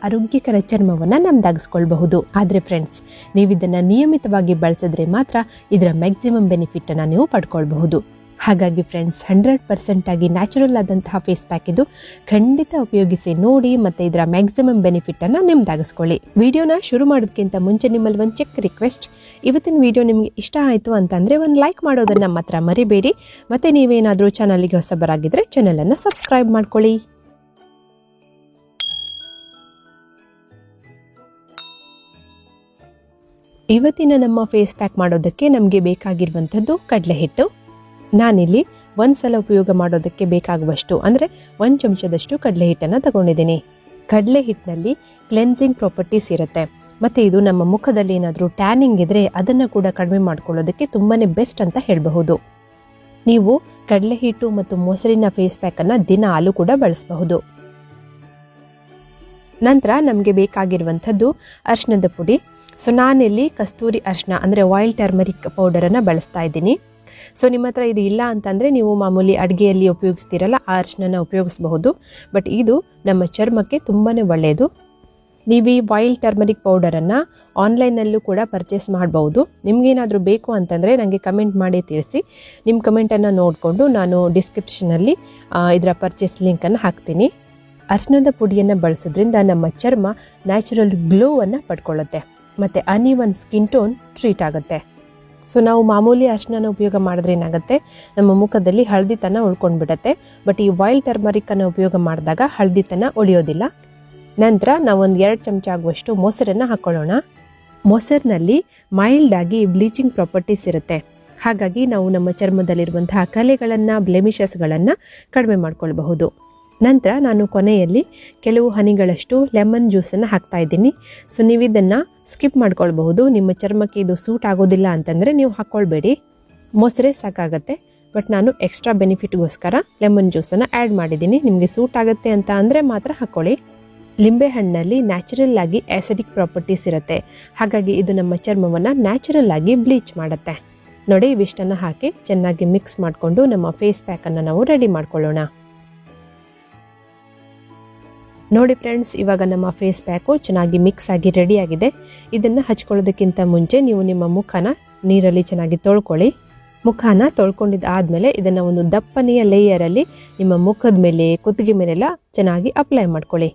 ಆರೋಗ್ಯಕರ ಚರ್ಮವನ್ನು ನಮ್ದಾಗಿಸ್ಕೊಳ್ಬಹುದು. ಆದರೆ ಫ್ರೆಂಡ್ಸ್, ನೀವು ಇದನ್ನು ನಿಯಮಿತವಾಗಿ ಬಳಸಿದ್ರೆ ಮಾತ್ರ ಇದರ ಮ್ಯಾಕ್ಸಿಮಮ್ ಬೆನಿಫಿಟನ್ನು ನೀವು ಪಡ್ಕೊಳ್ಬಹುದು. ಹಾಗಾಗಿ ಫ್ರೆಂಡ್ಸ್, 100% ಆಗಿ ನ್ಯಾಚುರಲ್ ಆದಂತಹ ಫೇಸ್ ಪ್ಯಾಕ್ ಇದು. ಖಂಡಿತ ಉಪಯೋಗಿಸಿ ನೋಡಿ ಮತ್ತು ಇದರ ಮ್ಯಾಕ್ಸಿಮಮ್ ಬೆನಿಫಿಟನ್ನು ನಿಮ್ದಾಗಿಸ್ಕೊಳ್ಳಿ. ವಿಡಿಯೋನ ಶುರು ಮಾಡೋದಕ್ಕಿಂತ ಮುಂಚೆ ನಿಮ್ಮಲ್ಲಿ ಒಂದು ಚಿಕ್ಕ ರಿಕ್ವೆಸ್ಟ್. ಇವತ್ತಿನ ವಿಡಿಯೋ ನಿಮಗೆ ಇಷ್ಟ ಆಯಿತು ಅಂತಂದರೆ ಒಂದು ಲೈಕ್ ಮಾಡೋದನ್ನು ಮಾತ್ರ ಮರಿಬೇಡಿ. ಮತ್ತು ನೀವೇನಾದರೂ ಚಾನಲ್ಗೆ ಹೊಸಬರಾಗಿದ್ದರೆ ಚಾನಲನ್ನು ಸಬ್ಸ್ಕ್ರೈಬ್ ಮಾಡ್ಕೊಳ್ಳಿ. ಇವತ್ತಿನ ನಮ್ಮ ಫೇಸ್ ಪ್ಯಾಕ್ ಮಾಡೋದಕ್ಕೆ ನಮಗೆ ಬೇಕಾಗಿರುವಂಥದ್ದು ಕಡಲೆ ಹಿಟ್ಟು. ನಾನಿಲ್ಲಿ ಒಂದು ಸಲ ಉಪಯೋಗ ಮಾಡೋದಕ್ಕೆ ಬೇಕಾಗುವಷ್ಟು ಅಂದರೆ 1 ಚಮಚದಷ್ಟು ಕಡಲೆ ಹಿಟ್ಟನ್ನು ತಗೊಂಡಿದ್ದೀನಿ. ಕಡಲೆ ಹಿಟ್ಟಿನಲ್ಲಿ ಕ್ಲೆನ್ಸಿಂಗ್ ಪ್ರಾಪರ್ಟೀಸ್ ಇರುತ್ತೆ ಮತ್ತು ಇದು ನಮ್ಮ ಮುಖದಲ್ಲಿ ಏನಾದರೂ ಟ್ಯಾನಿಂಗ್ ಇದ್ದರೆ ಅದನ್ನು ಕೂಡ ಕಡಿಮೆ ಮಾಡ್ಕೊಳ್ಳೋದಕ್ಕೆ ತುಂಬಾ ಬೆಸ್ಟ್ ಅಂತ ಹೇಳಬಹುದು. ನೀವು ಕಡಲೆ ಹಿಟ್ಟು ಮತ್ತು ಮೊಸರಿನ ಫೇಸ್ ಪ್ಯಾಕನ್ನು ದಿನಾಲೂ ಕೂಡ ಬಳಸಬಹುದು. ನಂತರ ನಮಗೆ ಬೇಕಾಗಿರುವಂಥದ್ದು ಅರಿಶಿಣದ ಪುಡಿ. ಸೊ ನಾನಿಲ್ಲಿ ಕಸ್ತೂರಿ ಅರಿಶಿಣ ಅಂದರೆ ವೈಲ್ಡ್ ಟರ್ಮರಿಕ್ ಪೌಡರನ್ನು ಬಳಸ್ತಾ ಇದ್ದೀನಿ. ಸೊ ನಿಮ್ಮ ಹತ್ರ ಇದು ಇಲ್ಲ ಅಂತಂದರೆ ನೀವು ಮಾಮೂಲಿ ಅಡುಗೆಯಲ್ಲಿ ಉಪಯೋಗಿಸ್ತೀರಲ್ಲ ಆ ಅರಿಶಿಣನ ಉಪಯೋಗಿಸಬಹುದು. ಬಟ್ ಇದು ನಮ್ಮ ಚರ್ಮಕ್ಕೆ ತುಂಬಾ ಒಳ್ಳೆಯದು. ನೀವು ಈ ವೈಲ್ಡ್ ಟರ್ಮರಿಕ್ ಪೌಡರನ್ನು ಆನ್ಲೈನಲ್ಲೂ ಕೂಡ ಪರ್ಚೇಸ್ ಮಾಡ್ಬೋದು. ನಿಮಗೇನಾದರೂ ಬೇಕು ಅಂತಂದರೆ ನನಗೆ ಕಮೆಂಟ್ ಮಾಡಿ ತಿಳಿಸಿ. ನಿಮ್ಮ ಕಮೆಂಟನ್ನು ನೋಡಿಕೊಂಡು ನಾನು ಡಿಸ್ಕ್ರಿಪ್ಷನಲ್ಲಿ ಇದರ ಪರ್ಚೇಸ್ ಲಿಂಕನ್ನು ಹಾಕ್ತೀನಿ. ಅರಿಶಿಣದ ಪುಡಿಯನ್ನು ಬಳಸೋದ್ರಿಂದ ನಮ್ಮ ಚರ್ಮ ನ್ಯಾಚುರಲ್ ಗ್ಲೋವನ್ನು ಪಡ್ಕೊಳ್ಳುತ್ತೆ ಮತ್ತು ಅನ್ಈವನ್ ಸ್ಕಿನ್ ಟೋನ್ ಟ್ರೀಟ್ ಆಗುತ್ತೆ. ಸೊ ನಾವು ಮಾಮೂಲಿ ಅರಿಶಿಣನ ಉಪಯೋಗ ಮಾಡಿದ್ರೆ ಏನಾಗುತ್ತೆ, ನಮ್ಮ ಮುಖದಲ್ಲಿ ಹಳದಿತನ ಉಳ್ಕೊಂಡ್ಬಿಡತ್ತೆ. ಬಟ್ ಈ ವೈಲ್ಡ್ ಟರ್ಮರಿಕನ್ನು ಉಪಯೋಗ ಮಾಡಿದಾಗ ಹಳದಿತನ ಉಳಿಯೋದಿಲ್ಲ. ನಂತರ ನಾವು ಒಂದು 2 ಚಮಚ ಆಗುವಷ್ಟು ಮೊಸರನ್ನು ಹಾಕ್ಕೊಳ್ಳೋಣ. ಮೊಸರಿನಲ್ಲಿ ಮೈಲ್ಡ್ ಆಗಿ ಬ್ಲೀಚಿಂಗ್ ಪ್ರಾಪರ್ಟೀಸ್ ಇರುತ್ತೆ. ಹಾಗಾಗಿ ನಾವು ನಮ್ಮ ಚರ್ಮದಲ್ಲಿರುವಂತಹ ಕಲೆಗಳನ್ನು, ಬ್ಲೆಮಿಷಸ್ಗಳನ್ನು ಕಡಿಮೆ ಮಾಡ್ಕೊಳ್ಬಹುದು. ನಂತರ ನಾನು ಕೊನೆಯಲ್ಲಿ ಕೆಲವು ಹನಿಗಳಷ್ಟು ಲೆಮನ್ ಜ್ಯೂಸನ್ನು ಹಾಕ್ತಾ ಇದ್ದೀನಿ. ಸೊ ನೀವು ಇದನ್ನು ಸ್ಕಿಪ್ ಮಾಡ್ಕೊಳ್ಬಹುದು. ನಿಮ್ಮ ಚರ್ಮಕ್ಕೆ ಇದು ಸೂಟ್ ಆಗೋದಿಲ್ಲ ಅಂತಂದರೆ ನೀವು ಹಾಕ್ಕೊಳ್ಬೇಡಿ, ಮೊಸರೇ ಸಾಕಾಗತ್ತೆ. ಬಟ್ ನಾನು ಎಕ್ಸ್ಟ್ರಾ ಬೆನಿಫಿಟ್ಗೋಸ್ಕರ ಲೆಮನ್ ಜ್ಯೂಸನ್ನು ಆ್ಯಡ್ ಮಾಡಿದ್ದೀನಿ. ನಿಮಗೆ ಸೂಟ್ ಆಗುತ್ತೆ ಅಂತ ಅಂದರೆ ಮಾತ್ರ ಹಾಕ್ಕೊಳ್ಳಿ. ಲಿಂಬೆ ಹಣ್ಣಲ್ಲಿ ನ್ಯಾಚುರಲ್ ಆಗಿ ಆ್ಯಸಿಡಿಕ್ ಪ್ರಾಪರ್ಟೀಸ್ ಇರುತ್ತೆ. ಹಾಗಾಗಿ ಇದು ನಮ್ಮ ಚರ್ಮವನ್ನು ನ್ಯಾಚುರಲ್ ಆಗಿ ಬ್ಲೀಚ್ ಮಾಡುತ್ತೆ. ನೋಡಿ, ಇವಿಷ್ಟನ್ನು ಹಾಕಿ ಚೆನ್ನಾಗಿ ಮಿಕ್ಸ್ ಮಾಡಿಕೊಂಡು ನಮ್ಮ ಫೇಸ್ ಪ್ಯಾಕನ್ನು ನಾವು ರೆಡಿ ಮಾಡ್ಕೊಳ್ಳೋಣ. ನೋಡಿ ಫ್ರೆಂಡ್ಸ್, ಇವಾಗ ನಮ್ಮ ಫೇಸ್ ಪ್ಯಾಕು ಚೆನ್ನಾಗಿ ಮಿಕ್ಸ್ ಆಗಿ ರೆಡಿಯಾಗಿದೆ. ಇದನ್ನು ಹಚ್ಕೊಳ್ಳೋದಕ್ಕಿಂತ ಮುಂಚೆ ನೀವು ನಿಮ್ಮ ಮುಖನ ನೀರಲ್ಲಿ ಚೆನ್ನಾಗಿ ತೊಳ್ಕೊಳ್ಳಿ. ಮುಖನ ತೊಳ್ಕೊಂಡಿದ್ದಾದಮೇಲೆ ಇದನ್ನು ಒಂದು ದಪ್ಪನೆಯ ಲೇಯರಲ್ಲಿ ನಿಮ್ಮ ಮುಖದ ಮೇಲೆ, ಕುತ್ತಿಗೆ ಮೇಲೆಲ್ಲ ಚೆನ್ನಾಗಿ ಅಪ್ಲೈ ಮಾಡ್ಕೊಳ್ಳಿ.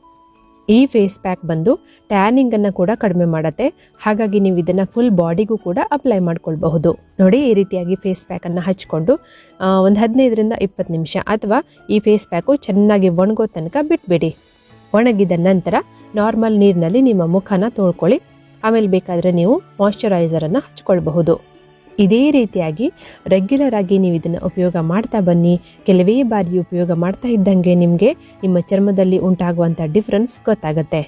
ಈ ಫೇಸ್ ಪ್ಯಾಕ್ ಬಂದು ಟ್ಯಾನಿಂಗನ್ನು ಕೂಡ ಕಡಿಮೆ ಮಾಡುತ್ತೆ. ಹಾಗಾಗಿ ನೀವು ಇದನ್ನು ಫುಲ್ ಬಾಡಿಗೂ ಕೂಡ ಅಪ್ಲೈ ಮಾಡ್ಕೊಳ್ಬಹುದು. ನೋಡಿ, ಈ ರೀತಿಯಾಗಿ ಫೇಸ್ ಪ್ಯಾಕನ್ನು ಹಚ್ಕೊಂಡು ಒಂದು 15ರಿಂದ 20 ನಿಮಿಷ ಅಥವಾ ಈ ಫೇಸ್ ಪ್ಯಾಕು ಚೆನ್ನಾಗಿ ಒಣಗೋ ತನಕ ಬಿಟ್ಬಿಡಿ. ಒಣಗಿದ ನಂತರ ನಾರ್ಮಲ್ ನೀರಿನಲ್ಲಿ ನಿಮ್ಮ ಮುಖನ ತೊಳ್ಕೊಳ್ಳಿ. ಆಮೇಲೆ ಬೇಕಾದರೆ ನೀವು ಮಾಯ್ಶ್ಚರೈಸರನ್ನು ಹಚ್ಕೊಳ್ಬಹುದು. ಇದೇ ರೀತಿಯಾಗಿ ರೆಗ್ಯುಲರ್ ಆಗಿ ನೀವು ಇದನ್ನು ಉಪಯೋಗ ಮಾಡ್ತಾ ಬನ್ನಿ. ಕೆಲವೇ ಬಾರಿ ಉಪಯೋಗ ಮಾಡ್ತಾ ಇದ್ದಂಗೆ ನಿಮಗೆ ನಿಮ್ಮ ಚರ್ಮದಲ್ಲಿ ಉಂಟಾಗುವಂಥ ಡಿಫ್ರೆನ್ಸ್ ಗೊತ್ತಾಗುತ್ತೆ.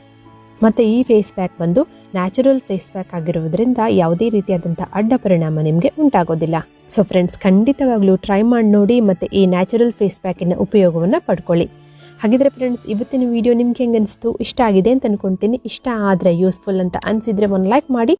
ಮತ್ತು ಈ ಫೇಸ್ ಪ್ಯಾಕ್ ಬಂದು ನ್ಯಾಚುರಲ್ ಫೇಸ್ ಪ್ಯಾಕ್ ಆಗಿರೋದ್ರಿಂದ ಯಾವುದೇ ರೀತಿಯಾದಂಥ ಅಡ್ಡ ಪರಿಣಾಮ ನಿಮಗೆ ಉಂಟಾಗೋದಿಲ್ಲ. ಸೊ ಫ್ರೆಂಡ್ಸ್, ಖಂಡಿತವಾಗ್ಲೂ ಟ್ರೈ ಮಾಡಿ ನೋಡಿ ಮತ್ತು ಈ ನ್ಯಾಚುರಲ್ ಫೇಸ್ ಪ್ಯಾಕಿನ ಉಪಯೋಗವನ್ನು ಪಡ್ಕೊಳ್ಳಿ. ಹಾಗಿದ್ರೆ ಫ್ರೆಂಡ್ಸ್, ಇವತ್ತಿನ ವಿಡಿಯೋ ನಿಮ್ಗೆ ಹೆಂಗೆ ಅನಿಸ್ತು? ಇಷ್ಟ ಆಗಿದೆ ಅಂತ ಅನ್ಕೊಳ್ತೀನಿ. ಇಷ್ಟ ಆದರೆ ಯೂಸ್ಫುಲ್ ಅಂತ ಅನಿಸಿದರೆ ಒಂದು ಲೈಕ್ ಮಾಡಿ.